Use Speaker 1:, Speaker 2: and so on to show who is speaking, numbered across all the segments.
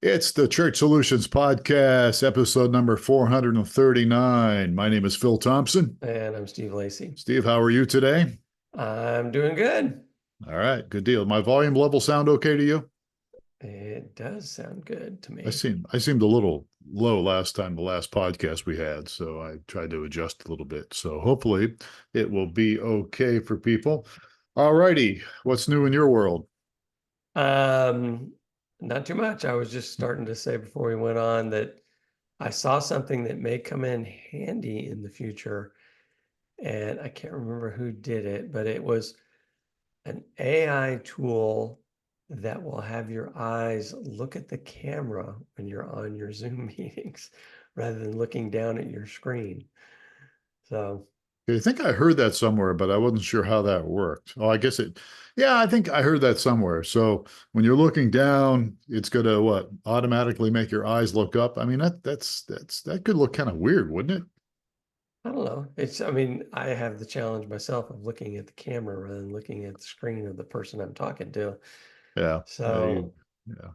Speaker 1: It's the Church Solutions Podcast, episode number 439. My name is Phil Thompson.
Speaker 2: And I'm Steve Lacy.
Speaker 1: Steve, how are you today?
Speaker 2: I'm doing good.
Speaker 1: All right, good deal. My volume level sound okay to you?
Speaker 2: It does sound good to
Speaker 1: I
Speaker 2: me.
Speaker 1: seemed I seemed a little low last time, the last podcast we had, so I tried to adjust a little bit. So hopefully it will be okay for people. All righty, what's new in your world?
Speaker 2: Um, Not too much. I was just starting to say before we went on that I saw something that may come in handy in the future, and I can't remember who did it, but it was an AI tool that will have your eyes look at the camera when you're on your Zoom meetings rather than looking down at your screen. So
Speaker 1: I think I heard that somewhere, but I wasn't sure how that worked. Oh, yeah, I think I heard that somewhere. So when you're looking down, it's gonna what, automatically make your eyes look up. I mean, that could look kind of weird, wouldn't it?
Speaker 2: I don't know. I mean, I have the challenge myself of looking at the camera rather than looking at the screen of the person I'm talking to.
Speaker 1: Yeah.
Speaker 2: So,
Speaker 1: Yeah.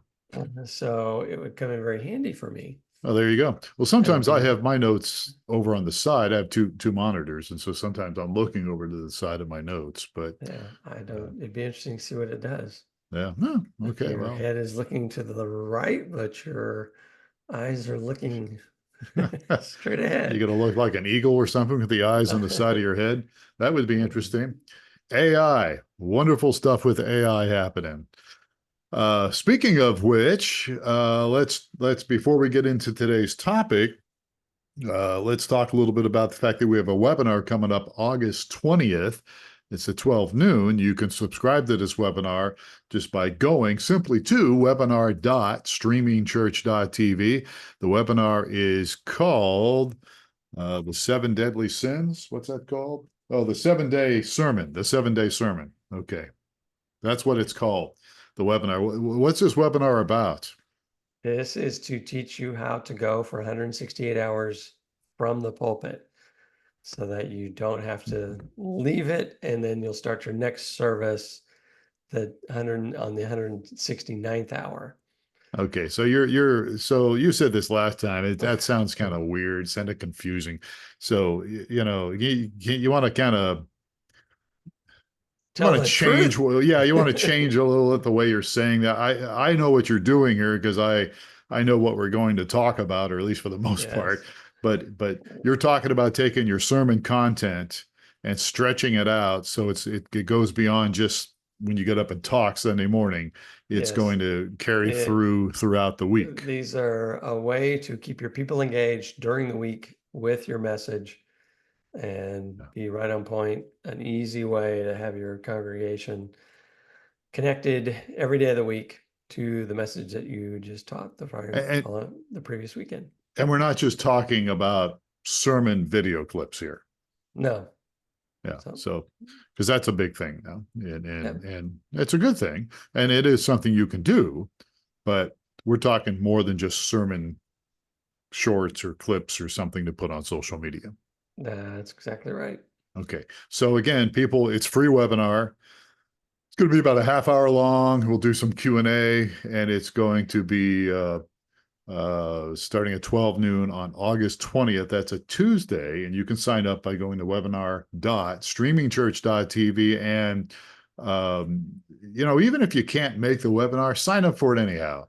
Speaker 2: so it would come in very handy for me.
Speaker 1: Oh, there you go. Well,
Speaker 2: It would
Speaker 1: sometimes I
Speaker 2: be,
Speaker 1: have my notes over on the side. I have two monitors, and so sometimes I'm looking over to the side of my notes. But
Speaker 2: yeah, I
Speaker 1: uh,
Speaker 2: don't, it'd be interesting to see what it does.
Speaker 1: yeah, no,
Speaker 2: If
Speaker 1: okay,
Speaker 2: your
Speaker 1: well.
Speaker 2: head is looking to the right, but your eyes are looking straight
Speaker 1: You're
Speaker 2: ahead.
Speaker 1: going to look like an eagle or something with the eyes on the side of your head. That would be interesting. AI, wonderful stuff with AI happening. Speaking of which, let's before we get into today's topic, let's talk a little bit about the fact that we have a webinar coming up August 20th. It's at 12 noon. You can subscribe to this webinar just by going simply to webinar.streamingchurch.tv. The webinar is called The Seven Deadly Sins. What's that called? Oh, the 7-day sermon. The 7-day sermon. Okay. That's what it's called. The webinar. What's this webinar about?
Speaker 2: This is to teach you how to go for 168 hours from the pulpit, so that you don't have to leave it, and then you'll start your next service on the 169th hour.
Speaker 1: Okay, so so you said this last time. That sounds kind of weird, kind of confusing. So you want to kind of you
Speaker 2: Tell
Speaker 1: want to
Speaker 2: the
Speaker 1: change.
Speaker 2: truth.
Speaker 1: Well, yeah, you want to change a little at the way you're saying that. I know what you're doing here because I know what we're going to talk about, or at least for the most part.
Speaker 2: Yes.
Speaker 1: But you're talking about taking your sermon content and stretching it out so it goes beyond just when you get up and talk Sunday morning. It's
Speaker 2: Yes.
Speaker 1: going to carry
Speaker 2: It,
Speaker 1: throughout the week.
Speaker 2: these are a way to keep your people engaged during the week with your message and be right on point, an easy way to have your congregation connected every day of the week to the message that you just taught
Speaker 1: And
Speaker 2: the previous weekend.
Speaker 1: and we're not just talking about sermon video clips here.
Speaker 2: No.
Speaker 1: Yeah.
Speaker 2: So,
Speaker 1: So, because that's a big thing now, and
Speaker 2: yeah.
Speaker 1: it's a good thing, and it is something you can do, but we're talking more than just sermon shorts or clips or something to put on social media.
Speaker 2: That's exactly right.
Speaker 1: Okay. So again, people, it's free webinar. It's going to be about a half hour long. We'll do some Q&A, and it's going to be starting at 12 noon on August 20th. That's a Tuesday, and you can sign up by going to webinar.streamingchurch.tv. And, even if you can't make the webinar, sign up for it anyhow.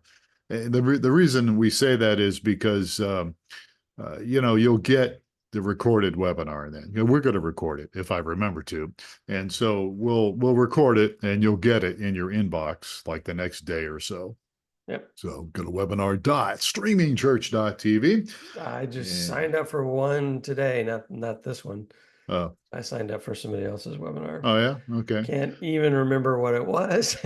Speaker 1: The reason we say that is because, you'll get the recorded webinar then. We're going to record it if I remember to. And so we'll record it and you'll get it in your inbox like the next day or so.
Speaker 2: Yep.
Speaker 1: So go to webinar.streamingchurch.tv.
Speaker 2: I just
Speaker 1: And,
Speaker 2: signed up for one today, not this one.
Speaker 1: uh,
Speaker 2: I signed up for somebody else's webinar.
Speaker 1: oh, yeah. Okay.
Speaker 2: Can't even remember what it was.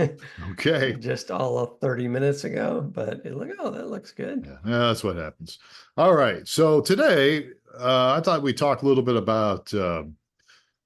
Speaker 1: Okay.
Speaker 2: Just all of 30 minutes ago, but that looks good.
Speaker 1: Yeah, that's what happens. All right. So today, I thought we'd talk a little bit about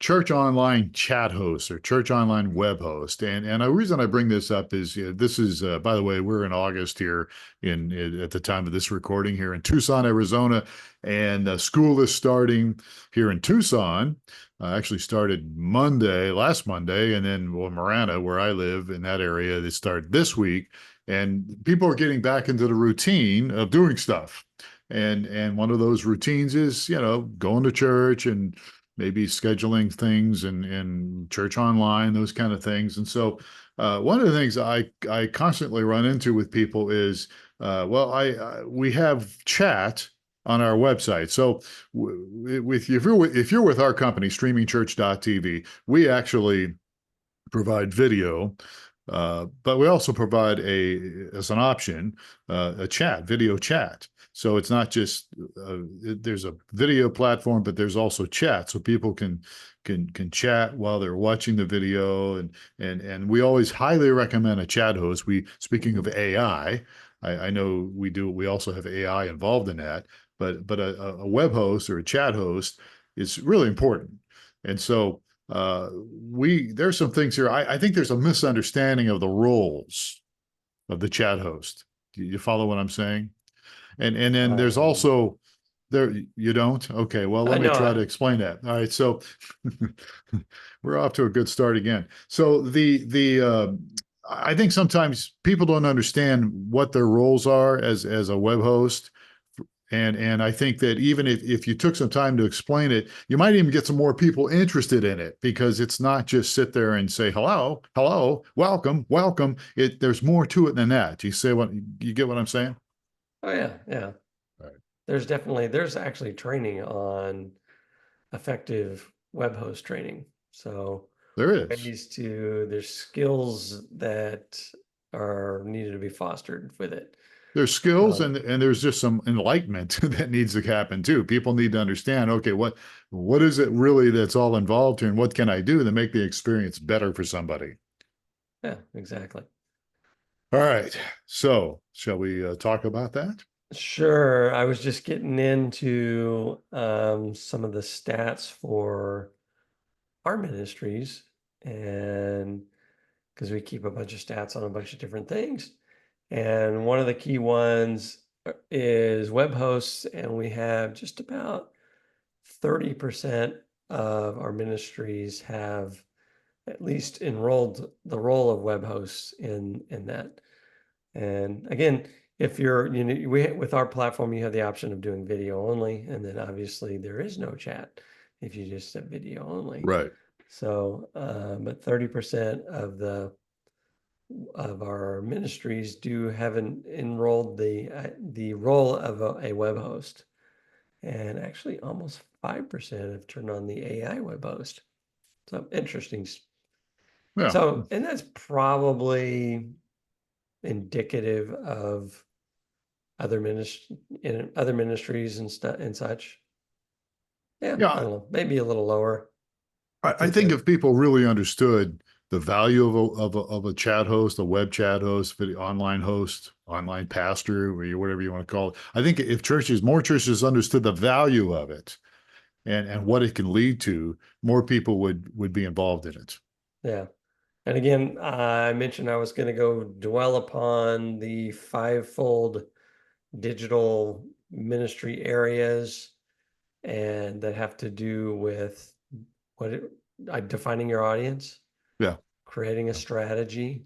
Speaker 1: church online chat host or church online web host. And the reason I bring this up is this is, by the way, we're in August here at the time of this recording here in Tucson, Arizona, and school is starting here in Tucson. Actually started last Monday, and then Marana, where I live in that area, they start this week, and people are getting back into the routine of doing stuff. And one of those routines is, going to church and maybe scheduling things and church online, those kind of things. And so one of the things I constantly run into with people is, we have chat on our website. So if you're with our company, streamingchurch.tv, we actually provide video, but we also provide as an option, a video chat. So it's not just there's a video platform, but there's also chat, so people can chat while they're watching the video, and we always highly recommend a chat host. Speaking of AI, I know we also have AI involved in that, but a web host or a chat host is really important, and so there's some things here. I think there's a misunderstanding of the roles of the chat host. Do you follow what I'm saying? And then there's
Speaker 2: Um,
Speaker 1: also there you don't? Okay, well,
Speaker 2: I
Speaker 1: let me
Speaker 2: know.
Speaker 1: try to explain that. All right, so we're off to a good start again. So the I think sometimes people don't understand what their roles are as a web host. And I think that even if you took some time to explain it, you might even get some more people interested in it, because it's not just sit there and say, hello, hello, welcome, welcome. There's more to it than that. You get what I'm saying?
Speaker 2: Oh yeah, yeah.
Speaker 1: Right.
Speaker 2: There's actually training on effective web host training. So
Speaker 1: There is.
Speaker 2: there's skills that are needed to be fostered with it.
Speaker 1: There's skills,
Speaker 2: Um,
Speaker 1: and there's just some enlightenment that needs to happen too. People need to understand, okay, what is it really that's all involved here, and what can I do to make the experience better for somebody?
Speaker 2: yeah, exactly.
Speaker 1: All right. So shall we talk about that?
Speaker 2: Sure. I was just getting into some of the stats for our ministries, and because we keep a bunch of stats on a bunch of different things. And one of the key ones is web hosts, and we have just about 30% of our ministries have at least enrolled the role of web hosts in that. And again, if with our platform, you have the option of doing video only, and then obviously there is no chat if you just have video only.
Speaker 1: Right.
Speaker 2: So, but 30% of our ministries do have enrolled the role of a web host, and actually almost 5% have turned on the AI web host. So interesting.
Speaker 1: Yeah.
Speaker 2: So, and that's probably indicative of other ministries and stuff and such. Yeah, I
Speaker 1: Yeah.
Speaker 2: don't know, maybe a little lower. I
Speaker 1: I
Speaker 2: think
Speaker 1: think
Speaker 2: that,
Speaker 1: if people really understood the value of a chat host, a web chat host, video, online host, online pastor, or whatever you want to call it, I think if more churches understood the value of it and what it can lead to, more people would be involved in it.
Speaker 2: yeah. And again, I mentioned I was going to go dwell upon the fivefold digital ministry areas, and that have to do with what it, defining your audience,
Speaker 1: Yeah.
Speaker 2: creating a strategy,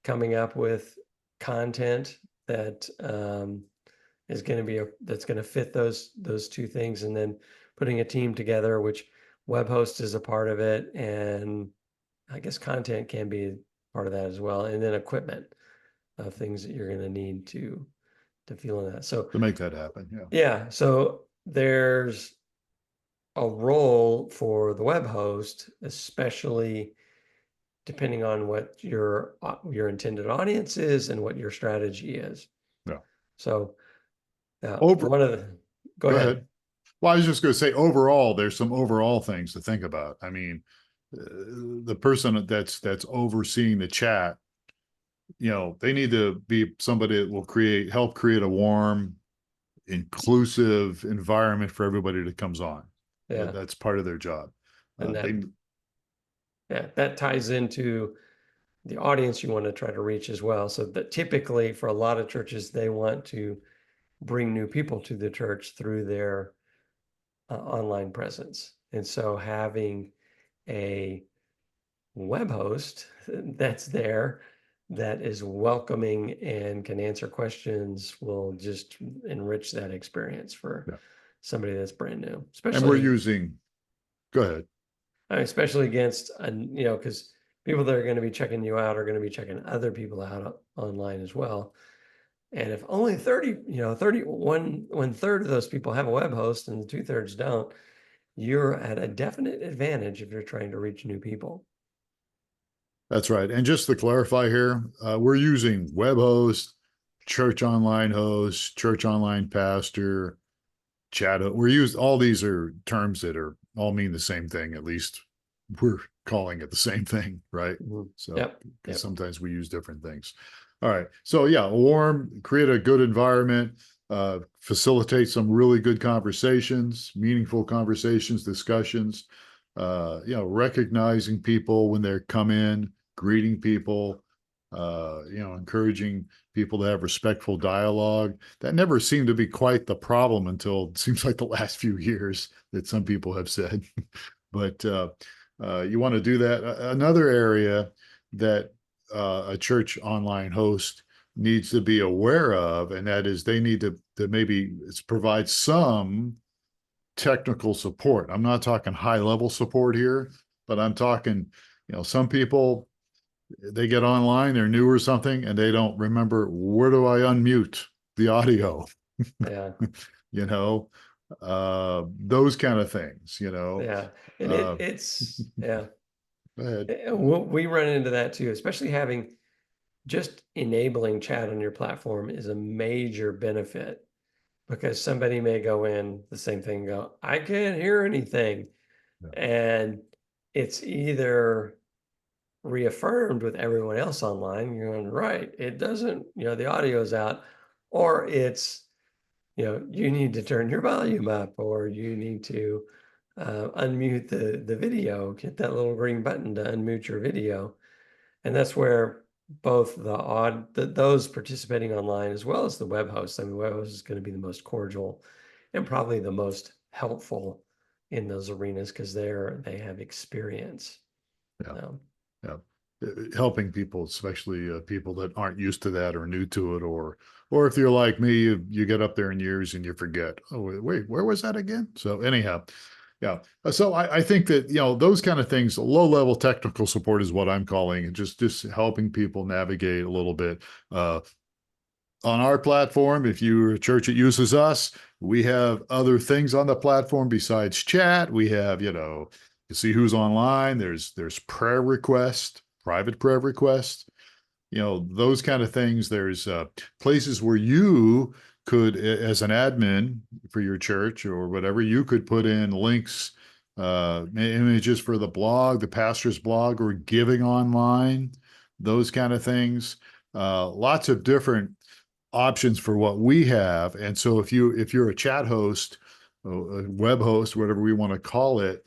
Speaker 2: coming up with content that is going to that's going to fit those two things, and then putting a team together, which web host is a part of it, and I guess content can be part of that as well, and then equipment of things that you're going to need to feel in that. So
Speaker 1: To make that happen. Yeah.
Speaker 2: yeah, so there's a role for the web host, especially depending on what your intended audience is and what your strategy is.
Speaker 1: Yeah.
Speaker 2: So
Speaker 1: Over.
Speaker 2: one of the go
Speaker 1: Go
Speaker 2: ahead.
Speaker 1: ahead. Well, I was just going to say overall, there's some overall things to think about. I mean, the person that's overseeing the chat, they need to be somebody that will help create a warm, inclusive environment for everybody that comes on.
Speaker 2: Yeah.
Speaker 1: That's part of their job.
Speaker 2: And
Speaker 1: They
Speaker 2: that ties into the audience you want to try to reach as well. So that typically for a lot of churches, they want to bring new people to the church through their online presence. And so having a web host that's there that is welcoming and can answer questions will just enrich that experience for
Speaker 1: yeah.
Speaker 2: somebody that's brand new,
Speaker 1: And we're
Speaker 2: especially
Speaker 1: using. Go ahead.
Speaker 2: especially against because people that are going to be checking you out are going to be checking other people out online as well. And if only 30, 1/3 of those people have a web host and 2/3 don't, you're at a definite advantage if you're trying to reach new people.
Speaker 1: That's right. And just to clarify here, we're using web host, church online host, church online pastor, chat. We're used. All these are terms that are all mean the same thing. At least we're calling it the same thing, right?
Speaker 2: Mhm.
Speaker 1: So,
Speaker 2: Yep.
Speaker 1: because
Speaker 2: Yep.
Speaker 1: sometimes we use different things. All right. So yeah, create a good environment, facilitate some really good conversations, meaningful conversations, discussions. Recognizing people when they come in, greeting people, encouraging people to have respectful dialogue. That never seemed to be quite the problem until it seems like the last few years that some people have said. But you want to do that. Another area that a church online host needs to be aware of, and that is they need to maybe provide some technical support. I'm not talking high level support here, but I'm talking, some people, they get online, they're new or something, and they don't remember, where do I unmute the audio?
Speaker 2: Yeah.
Speaker 1: you know, those kind of things,
Speaker 2: Yeah. And
Speaker 1: uh,
Speaker 2: it's, yeah.
Speaker 1: go ahead.
Speaker 2: We run into that too, especially having just enabling chat on your platform is a major benefit because somebody may go in the same thing and go, I can't hear anything.
Speaker 1: Yeah.
Speaker 2: And it's either reaffirmed with everyone else online, you're going, right, it doesn't, the audio's out, or it's, you need to turn your volume up, or you need to unmute the video, hit that little green button to unmute your video. And that's where both those participating online as well as the web hosts. I mean, web host is going to be the most cordial and probably the most helpful in those arenas because they have experience.
Speaker 1: Yeah.
Speaker 2: Um,
Speaker 1: Yeah. Helping people, especially people that aren't used to that or new to it, or if you're like me, you get up there in years and you forget. Oh, wait, where was that again? So anyhow, yeah. So I think that those kind of things, low level technical support is what I'm calling it. Just helping people navigate a little bit. On our platform, if you're a church that uses us, we have other things on the platform besides chat. We have, you see who's online. There's prayer requests, private prayer requests, those kind of things. There's places where you could, as an admin for your church or whatever, you could put in links, images for the blog, the pastor's blog, or giving online, those kind of things. Lots of different options for what we have. And so if you're a chat host, a web host, whatever we want to call it,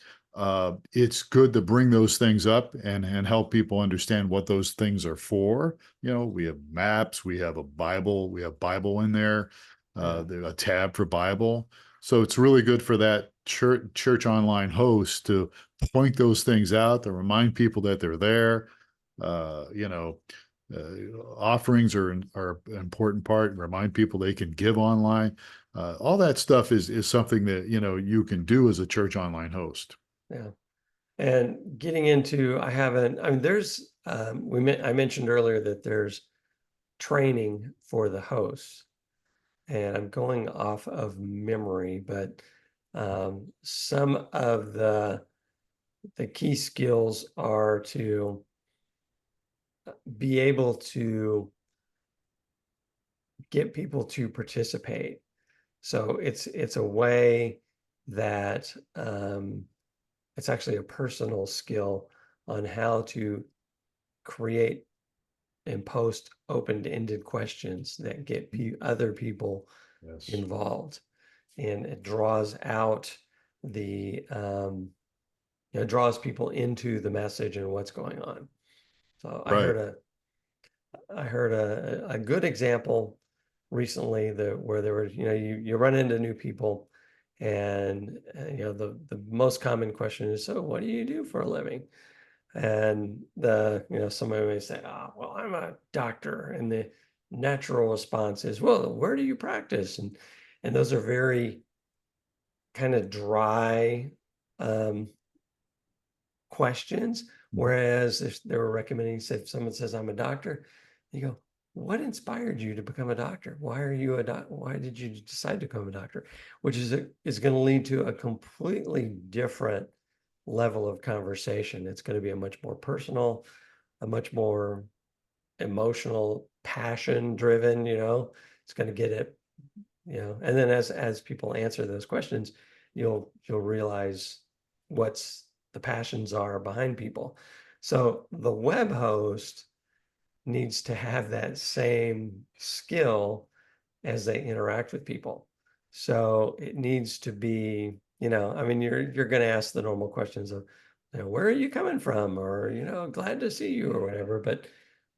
Speaker 1: it's good to bring those things up and help people understand what those things are for. We have maps, we have Bible in there, there's a tab for Bible. So it's really good for that church online host to point those things out, to remind people that they're there. Uh, you know, Offerings are an important part. Remind people they can give online. All that stuff is something that you can do as a church online host.
Speaker 2: yeah. And getting into, I mean, there's, I mentioned earlier that there's training for the hosts, and I'm going off of memory, but some of the key skills are to be able to get people to participate. So it's a way that it's actually a personal skill on how to create and post open-ended questions that get other people
Speaker 1: Yes.
Speaker 2: involved, and it draws out the draws people into the message and what's going on. So
Speaker 1: Right.
Speaker 2: I heard a good example recently that where there was, you run into new people, and the most common question is, so what do you do for a living? And somebody may say, well, I'm a doctor, and the natural response is, well, where do you practice? And those are very kind of dry um, questions. Whereas if they were recommending, say, if someone says, I'm a doctor, you go, what inspired you to become a doctor? Why are you a doc? Why did you decide to become a doctor? Which is going to lead to a completely different level of conversation. It's going to be a much more personal, a much more emotional, passion driven, it's going to get it, and then as people answer those questions, you'll realize what's the passions are behind people. So the web host needs to have that same skill as they interact with people. So it needs to be, I mean, you're going to ask the normal questions of, where are you coming from? Or, glad to see you or whatever. But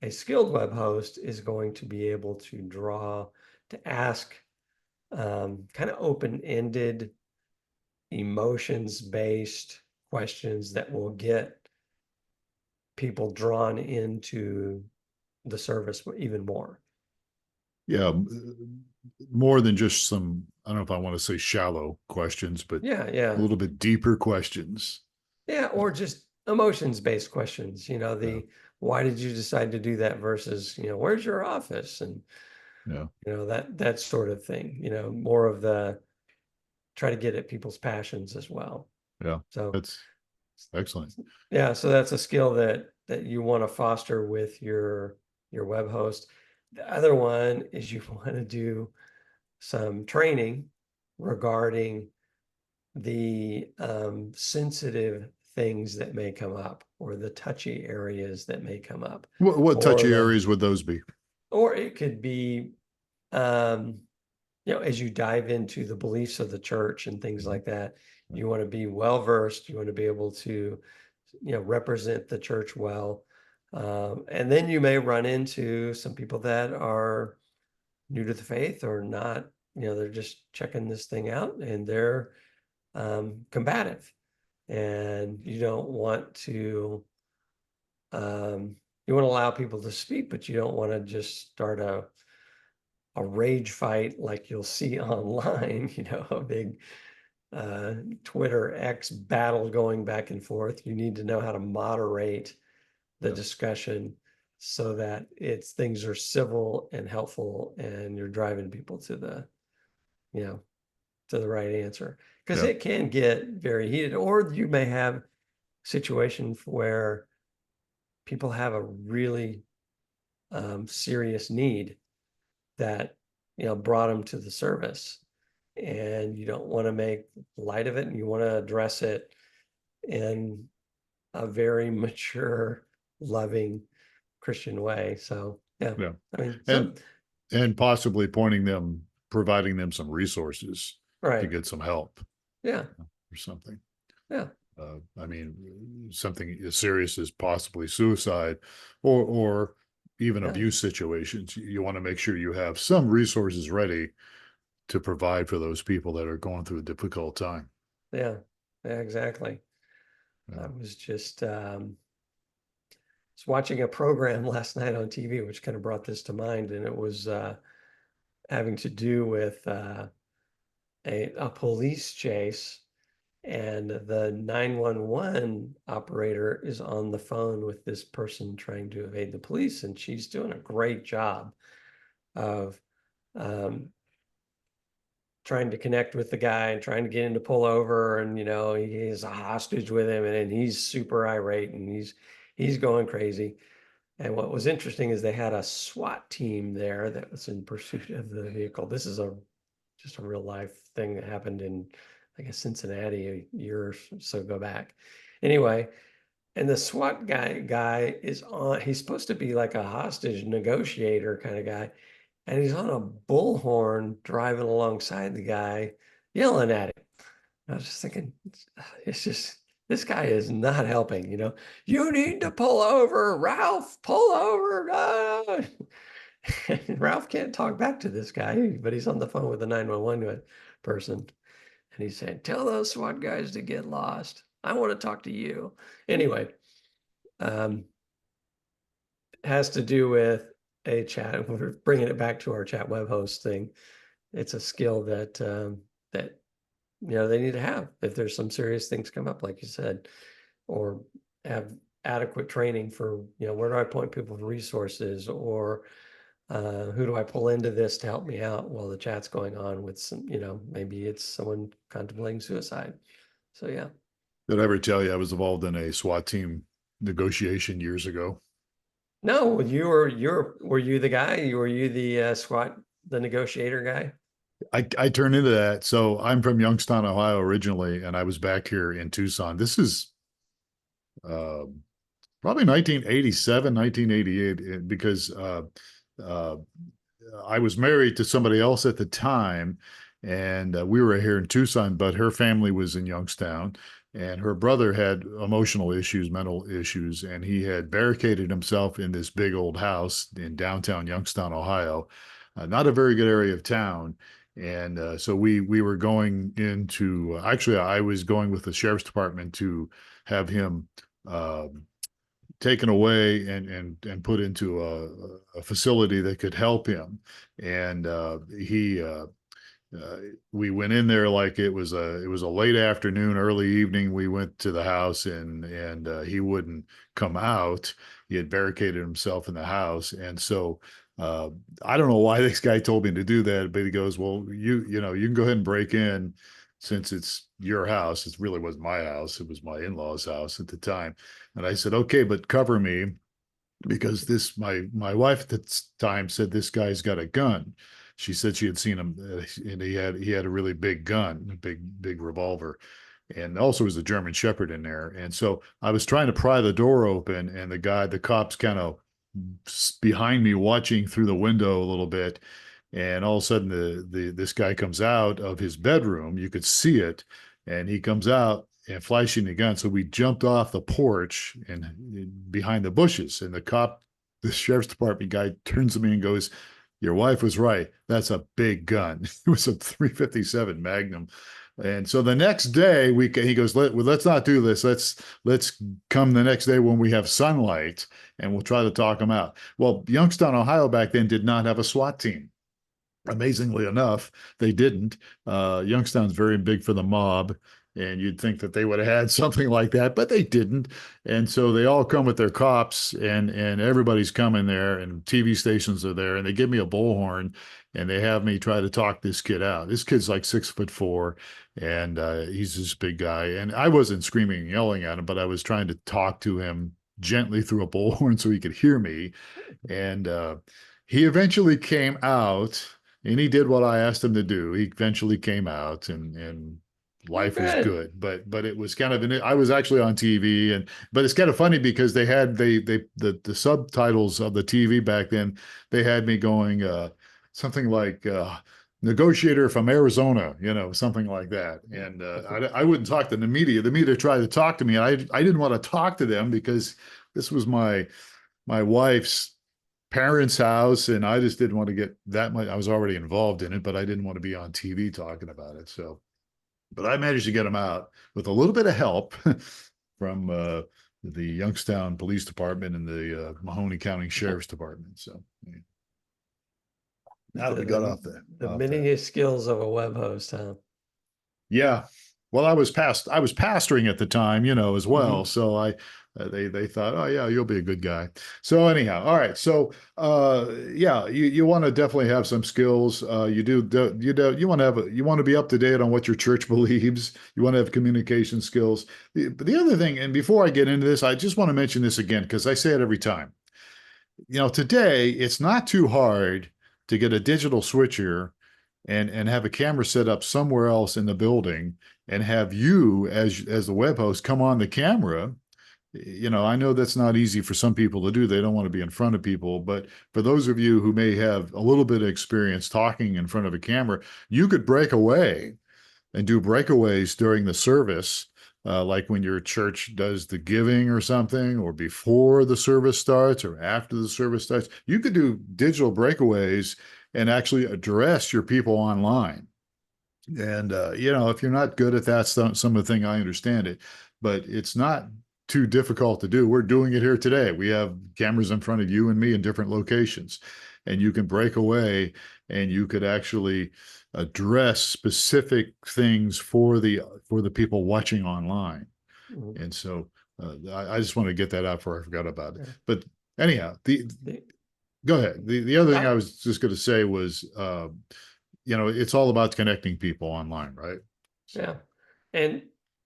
Speaker 2: a skilled web host is going to be able to ask kind of open-ended, emotions-based questions that will get people drawn into the service even more.
Speaker 1: Yeah. More than just some, I don't know if I want to say shallow questions, but
Speaker 2: Yeah,
Speaker 1: a
Speaker 2: yeah.
Speaker 1: little bit deeper questions.
Speaker 2: Yeah, or just emotions-based questions,
Speaker 1: Yeah.
Speaker 2: why did you decide to do that versus, where's your office? And,
Speaker 1: Yeah.
Speaker 2: that sort of thing, more of the try to get at people's passions as well.
Speaker 1: Yeah.
Speaker 2: So
Speaker 1: That's excellent.
Speaker 2: yeah, so that's a skill that you want to foster with your web host. The other one is you want to do some training regarding the sensitive things that may come up, or the touchy areas that may come up,
Speaker 1: What
Speaker 2: or
Speaker 1: touchy areas would those be?
Speaker 2: it could be um, as you dive into the beliefs of the church and things
Speaker 1: Mhm.
Speaker 2: like that, you want to be well versed. You want to be able to, represent the church well. And then you may run into some people that are new to the faith or not, they're just checking this thing out, and they're combative. And you don't want to, you want to allow people to speak, but you don't want to just start a rage fight like you'll see online, a big Twitter X battle going back and forth. You need to know how to moderate the
Speaker 1: Yeah.
Speaker 2: discussion so that things are civil and helpful, and you're driving people you know, to the right answer. Because
Speaker 1: Yeah.
Speaker 2: it can get very heated, or you may have situations where people have a really serious need that brought them to the service, and you don't want to make light of it, and you want to address it in a very mature, loving Christian way. So yeah,
Speaker 1: Yeah.
Speaker 2: I mean,
Speaker 1: And possibly providing them some resources to
Speaker 2: right,
Speaker 1: get some help
Speaker 2: yeah,
Speaker 1: or something.
Speaker 2: yeah,
Speaker 1: I mean, something as serious as possibly suicide or even
Speaker 2: yeah,
Speaker 1: abuse situations. You want to make sure you have some resources ready to provide for those people that are going through a difficult time.
Speaker 2: yeah, yeah, exactly. I
Speaker 1: Yeah.
Speaker 2: was just watching a program last night on TV, which kind of brought this to mind, and it was having to do with a police chase, and the 911 operator is on the phone with this person trying to evade the police, and she's doing a great job of um, trying to connect with the guy and trying to get him to pull over, and he has a hostage with him, and he's super irate, and he's going crazy. And what was interesting is they had a SWAT team there that was in pursuit of the vehicle. This is just a real life thing that happened in, I guess, Cincinnati a year or so go back. Anyway, and the SWAT guy is on. He's supposed to be like a hostage negotiator kind of guy, and he's on a bullhorn driving alongside the guy, yelling at him. I was just thinking, it's just this guy is not helping, you know. You need to pull over, Ralph, pull over. Ah. Ralph can't talk back to this guy, but he's on the phone with the 911 person. And he's saying, tell those SWAT guys to get lost. I want to talk to you. Anyway, um, has to do with a chat. We're bringing it back to our chat web host thing. It's a skill that that they need to have if there's some serious things come up, like you said, or have adequate training for where do I point people for resources, or who do I pull into this to help me out while the chat's going on with some, maybe it's someone contemplating suicide. So yeah.
Speaker 1: Did I ever tell you I was involved in a SWAT team negotiation years ago?
Speaker 2: No, were you the guy? Were you the SWAT, the negotiator guy?
Speaker 1: I turned into that. So I'm from Youngstown, Ohio originally, and I was back here in Tucson. This is uh, probably 1987, 1988, because uh, I was married to somebody else at the time, and we were here in Tucson, but her family was in Youngstown, and her brother had emotional issues, mental issues, and he had barricaded himself in this big old house in downtown Youngstown, Ohio, not a very good area of town. And so we were going into actually I was going with the sheriff's department to have him uh, taken away and put into a facility that could help him. And he we went in there like it was a late afternoon, early evening. We went to the house and he wouldn't come out. He had barricaded himself in the house, and so. Uh, I don't know why this guy told me to do that, but he goes, "Well, you can go ahead and break in since it's your house. It really wasn't my house; it was my in-laws' house at the time." And I said, "Okay, but cover me because this my wife at the time said this guy's got a gun." She said she had seen him, and he had a really big gun, a big revolver, and also was a German Shepherd in there. And so I was trying to pry the door open, and the cops kind of behind me watching through the window a little bit, and all of a sudden the this guy comes out of his bedroom. You could see it, and he comes out and flashing the gun. So we jumped off the porch and behind the bushes, and the sheriff's department guy turns to me and goes, "Your wife was right. That's a big gun." It was a 357 Magnum. And so the next day he goes, let's not do this. Let's come the next day when we have sunlight and we'll try to talk him out. Well, Youngstown, Ohio back then did not have a SWAT team. Amazingly enough, they didn't. Youngstown's very big for the mob, and you'd think that they would have had something like that, but they didn't. And so they all come with their cops, and everybody's coming there, and TV stations are there, and they give me a bullhorn, and they have me try to talk this kid out. This kid's like 6'4", and he's this big guy, and I wasn't screaming and yelling at him, but I was trying to talk to him gently through a bullhorn so he could hear me, and he eventually came out and he did what I asked him to do. He eventually came out, and
Speaker 2: Oh,
Speaker 1: life was
Speaker 2: good.
Speaker 1: good. But it was kind of I was actually on TV, and but it's kind of funny because the subtitles of the TV back then, they had me going something like negotiator from Arizona, something like that. And I wouldn't talk to the media. The media tried to talk to me, and I didn't want to talk to them because this was my wife's parents' house, and I just didn't want to get that much. I was already involved in it, but I didn't want to be on TV talking about it. So, but I managed to get him out with a little bit of help from the Youngstown Police Department and the Mahoney County Sheriff's Department. So, yeah. Now that we got
Speaker 2: The
Speaker 1: off that,
Speaker 2: many skills of a web host, huh?
Speaker 1: yeah. Well, I was pastoring at the time, as well.
Speaker 2: Mhm.
Speaker 1: So they thought, oh yeah, you'll be a good guy. So anyhow, all right. So yeah, you want to definitely have some skills. You want to you want to be up to date on what your church believes. You want to have communication skills. But the other thing, and before I get into this, I just want to mention this again because I say it every time. Today it's not too hard to get a digital switcher and have a camera set up somewhere else in the building and have you as the web host come on the camera. I know that's not easy for some people to do. They don't want to be in front of people, but for those of you who may have a little bit of experience talking in front of a camera, you could break away and do breakaways during the service like when your church does the giving or something, or before the service starts or after the service starts. You could do digital breakaways and actually address your people online. And if you're not good at that, some of the thing, I understand it, but it's not too difficult to do. We're doing it here today. We have cameras in front of you and me in different locations, and you can break away and you could actually address specific things for the people watching online.
Speaker 2: Mhm.
Speaker 1: And so I just want to get that out before I forgot about it.
Speaker 2: Yeah.
Speaker 1: But anyhow,
Speaker 2: The-
Speaker 1: go ahead. The other thing I
Speaker 2: I,
Speaker 1: was just going to say was, it's all about connecting people online, right? So,
Speaker 2: yeah. And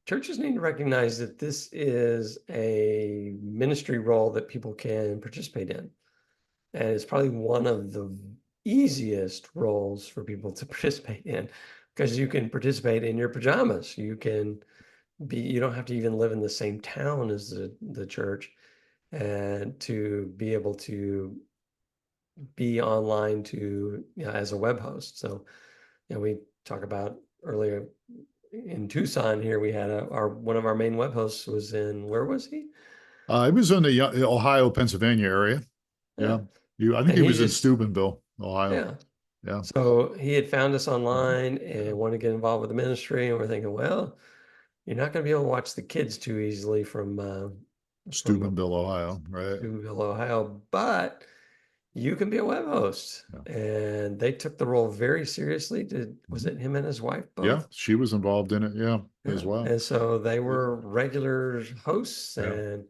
Speaker 2: churches need to recognize that this is a ministry role that people can participate in. And it's probably one of the easiest roles for people to participate in because you can participate in your pajamas. You don't have to even live in the same town as the church and to be able to be online as a web host. So, we talk about earlier in Tucson here, we had one of our main web hosts was where was he?
Speaker 1: I was in the Ohio, Pennsylvania area.
Speaker 2: Yeah.
Speaker 1: Yeah. I think
Speaker 2: And
Speaker 1: he
Speaker 2: he
Speaker 1: was in
Speaker 2: just,
Speaker 1: Steubenville, Ohio.
Speaker 2: yeah.
Speaker 1: Yeah.
Speaker 2: So he had found us online
Speaker 1: Yeah.
Speaker 2: and wanted to get involved with the ministry. And we're thinking, well, you're not going to be able to watch the kids too easily from
Speaker 1: Steubenville, Ohio. Right.
Speaker 2: Steubenville, Ohio, but you can be a web host.
Speaker 1: Yeah.
Speaker 2: And they took the role very seriously. Was
Speaker 1: Mhm.
Speaker 2: it him and his wife
Speaker 1: Yeah.
Speaker 2: both?
Speaker 1: She was involved in it. Yeah. As
Speaker 2: Yeah.
Speaker 1: well.
Speaker 2: And so they were regular hosts
Speaker 1: Yeah.
Speaker 2: and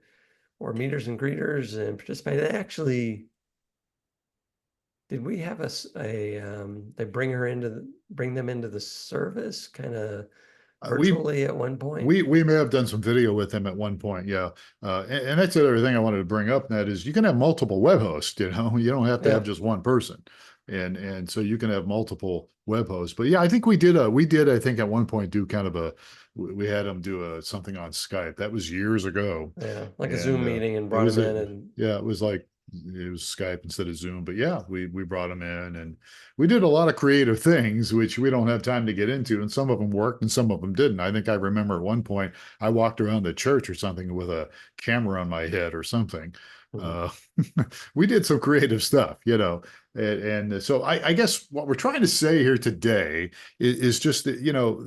Speaker 2: or meeters and greeters and participated. They actually did we have they bring them into the service kind of
Speaker 1: We
Speaker 2: virtually at one point?
Speaker 1: we may have done some video with him at one point, yeah. And that's the other thing I wanted to bring up, and that is you can have multiple web hosts. You don't have to have
Speaker 2: Yeah.
Speaker 1: just one person, and so you can have multiple web hosts. But yeah, I think we did I think at one point do kind of we had him do something on Skype. That was years ago,
Speaker 2: Yeah. Like a
Speaker 1: and
Speaker 2: Zoom meeting and
Speaker 1: it
Speaker 2: brought
Speaker 1: was
Speaker 2: him
Speaker 1: a
Speaker 2: in and
Speaker 1: yeah, it was Skype instead of Zoom. But yeah, we brought him in, and we did a lot of creative things, which we don't have time to get into. And some of them worked and some of them didn't. I think I remember at one point I walked around the church or something with a camera on my head or something.
Speaker 2: Mhm.
Speaker 1: Uh, we did some creative stuff. And so I guess what we're trying to say here today is just that,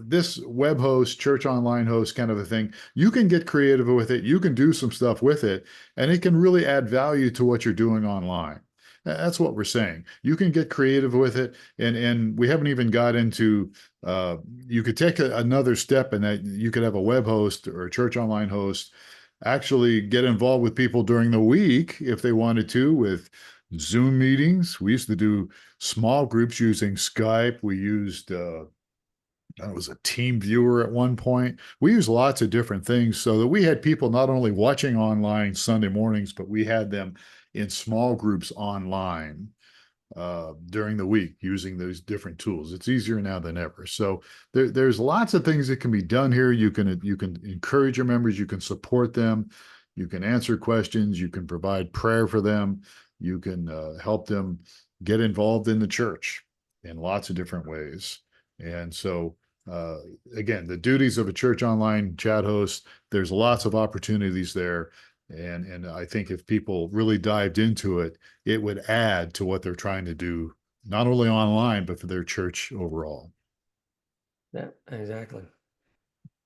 Speaker 1: this web host, church online host kind of a thing, you can get creative with it. You can do some stuff with it, and it can really add value to what you're doing online. That's what we're saying. You can get creative with it, and we haven't even got into. You could take another step in that you could have a web host or a church online host actually get involved with people during the week if they wanted to with Zoom meetings. We used to do small groups using Skype. We used it was a team viewer at one point. We used lots of different things so that we had people not only watching online Sunday mornings, but we had them in small groups online during the week using those different tools. It's easier now than ever. So there's lots of things that can be done here. You can encourage your members. You can support them. You can answer questions. You can provide prayer for them. You can help them get involved in the church in lots of different ways. And so uh, again, the duties of a church online chat host, there's lots of opportunities there. And I think if people really dived into it, it would add to what they're trying to do, not only online, but for their church overall.
Speaker 2: Yeah, exactly.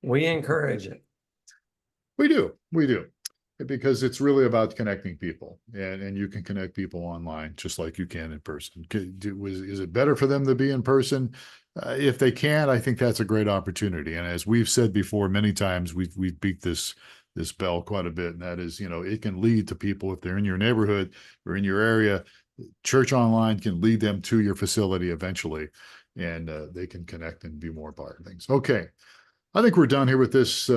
Speaker 2: We encourage it.
Speaker 1: We do, because it's really about connecting people, and you can connect people online just like you can in person. Is it better for them to be in person? If they can, I think that's a great opportunity. And as we've said before many times, we've beat this bell quite a bit, and that is, it can lead to people if they're in your neighborhood or in your area. Church online can lead them to your facility eventually, and they can connect and be more part of things. Okay, I think we're done here with this.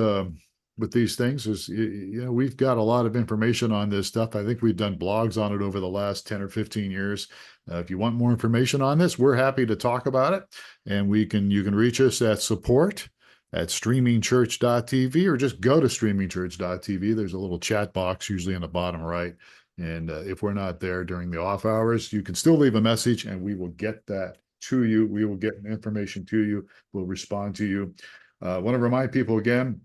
Speaker 1: With these things is, we've got a lot of information on this stuff. I think we've done blogs on it over the last 10 or 15 years. If you want more information on this, we're happy to talk about it. And you can reach us at support@streamingchurch.tv, or just go to streamingchurch.tv. There's a little chat box usually in the bottom right. And if we're not there during the off hours, you can still leave a message and we will get that to you. We will get information to you. We'll respond to you. I want to remind people again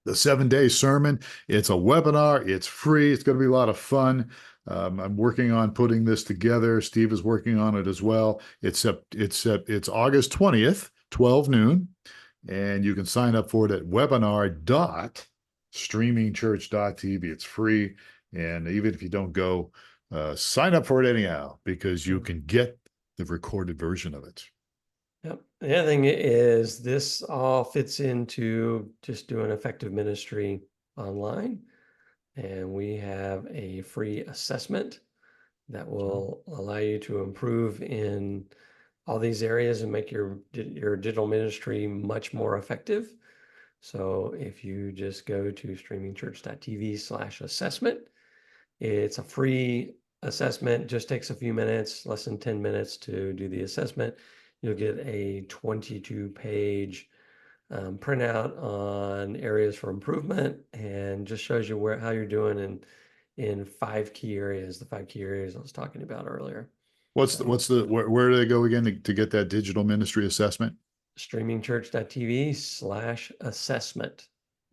Speaker 1: the 7-day sermon. It's a webinar. It's free. It's going to be a lot of fun. I'm working on putting this together. Steve is working on it as well. It's August 20th, 12 noon, and you can sign up for it at webinar.streamingchurch.tv. It's free, and even if you don't go, sign up for it anyhow, because you can get the recorded version of it.
Speaker 2: Yep. The other thing is this all fits into just doing effective ministry online. And we have a free assessment that will allow you to improve in all these areas and make your digital ministry much more effective. So if you just go to streamingchurch.tv/assessment, it's a free assessment, just takes a few minutes, less than 10 minutes to do the assessment. You'll get a 22-page printout on areas for improvement, and just shows you how you're doing in 5 key areas, the 5 key areas I was talking about earlier.
Speaker 1: Where do they go again to get that digital ministry assessment?
Speaker 2: streamingchurch.tv/assessment.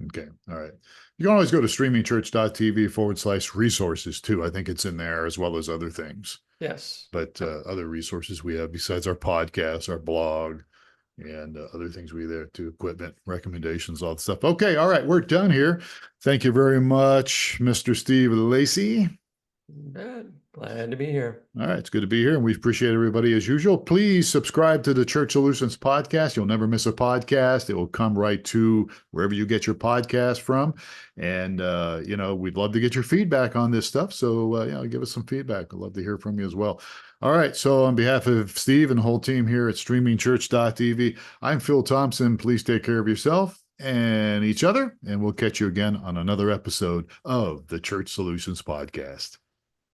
Speaker 1: Okay. All right. You can always go to streamingchurch.tv/resources too. I think it's in there as well as other things.
Speaker 2: Yes.
Speaker 1: But other resources we have besides our podcast, our blog, and other things we there to equipment, recommendations, all that stuff. Okay. All right. We're done here. Thank you very much, Mr. Steve Lacy.
Speaker 2: Glad to be here.
Speaker 1: All right. It's good to be here, and we appreciate everybody as usual. Please subscribe to the Church Solutions podcast. You'll never miss a podcast. It will come right to wherever you get your podcast from. And, we'd love to get your feedback on this stuff. So, give us some feedback. I'd love to hear from you as well. All right. So on behalf of Steve and the whole team here at streamingchurch.tv, I'm Phil Thompson. Please take care of yourself and each other, and we'll catch you again on another episode of the Church Solutions podcast.